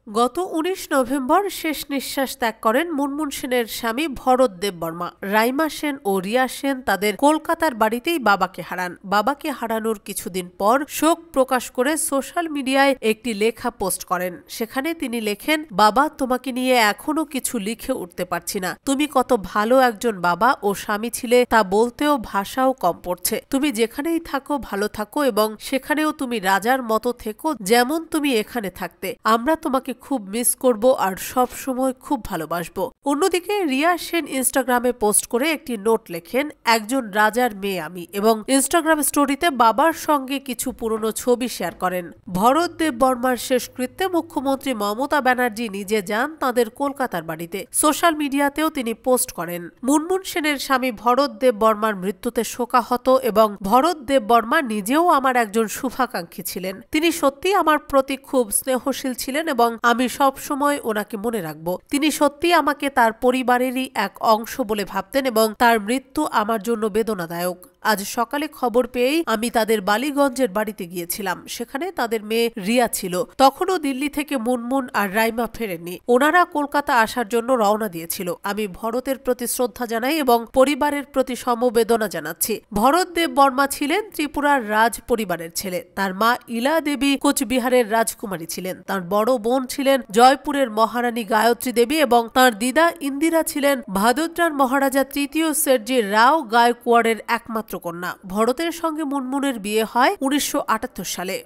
গত ১৯ নভেম্বর শেষ নিঃশ্বাস ত্যাগ করেন মুনমুন সেনের স্বামী ভরত দেববর্মা। রাইমা সেন ও রিয়া সেন তাদের কলকাতার বাড়িতেই বাবাকে হারান। বাবাকে হারানোর কিছুদিন পর শোক প্রকাশ করে সোশ্যাল মিডিয়ায় একটি লেখা পোস্ট করেন। সেখানে তিনি লেখেন, বাবা, তোমাকে নিয়ে এখনো কিছু লিখে উঠতে পারছি না। তুমি কত ভালো একজন বাবা ও স্বামী ছিলে তা বলতেও ভাষাও কম পড়ছে। তুমি যেখানেই থাকো ভালো থাকো এবং সেখানেও তুমি রাজার মতো থেকো, যেমন তুমি এখানে থাকতে। আমরা তোমাকে খুব মিস করব আর সব সময় খুব ভালোবাসবো। অন্যদিকে রিয়া সেন ইনস্টাগ্রামে পোস্ট করে একটি নোট লেখেন, একজন রাজার মেয়ে আমি, এবং ইনস্টাগ্রাম স্টোরিতে বাবার সঙ্গে কিছু পুরনো ছবি শেয়ার করেন। ভরত দেববর্মার শেষকৃত্যে মুখ্যমন্ত্রী মমতা ব্যানার্জি নিজে যান তাঁদের কলকাতার বাড়িতে। সোশ্যাল মিডিয়াতেও তিনি পোস্ট করেন। মুনমুন সেনের স্বামী ভরত দেববর্মার মৃত্যুতে শোকাহত এবং ভরত দেববর্মা নিজেও আমার একজন শুভাকাঙ্ক্ষী ছিলেন। তিনি সত্যি আমার প্রতি খুব স্নেহশীল ছিলেন এবং আমি সব সময় ওনাকে মনে রাখব। তিনি সত্যি আমাকে তার পরিবারেরই এক অংশ বলে ভাবতেন এবং তার মৃত্যু আমার জন্য বেদনাদায়ক। আজ সকালে খবর পেয়েই আমি তাদের বালিগঞ্জের বাড়িতে গিয়েছিলাম। সেখানে তাদের মেয়ে রিয়া ছিল। তখনও দিল্লি থেকে মুনমুন আর রাইমা ফেরেননি। ওনারা কলকাতা আসার জন্য রওনা দিয়েছিল। আমি ভরতের প্রতি শ্রদ্ধা জানাই এবং পরিবারের প্রতি সমবেদনা জানাচ্ছি। ভরত দেববর্মা ছিলেন ত্রিপুরার রাজ পরিবারের ছেলে। তার মা ইলা দেবী কোচবিহারের রাজকুমারী ছিলেন। তার বড় বোন ছিলেন জয়পুরের মহারানী গায়ত্রী দেবী এবং তার দিদা ইন্দিরা ছিলেন ভাদোদ্রার মহারাজা তৃতীয় শেরজি রাও গায়কোয়াড়ের একমাত্র কন্যা। ভরতের সঙ্গে মুনমুনের বিয়ে হয় ১৯৭৮ সালে।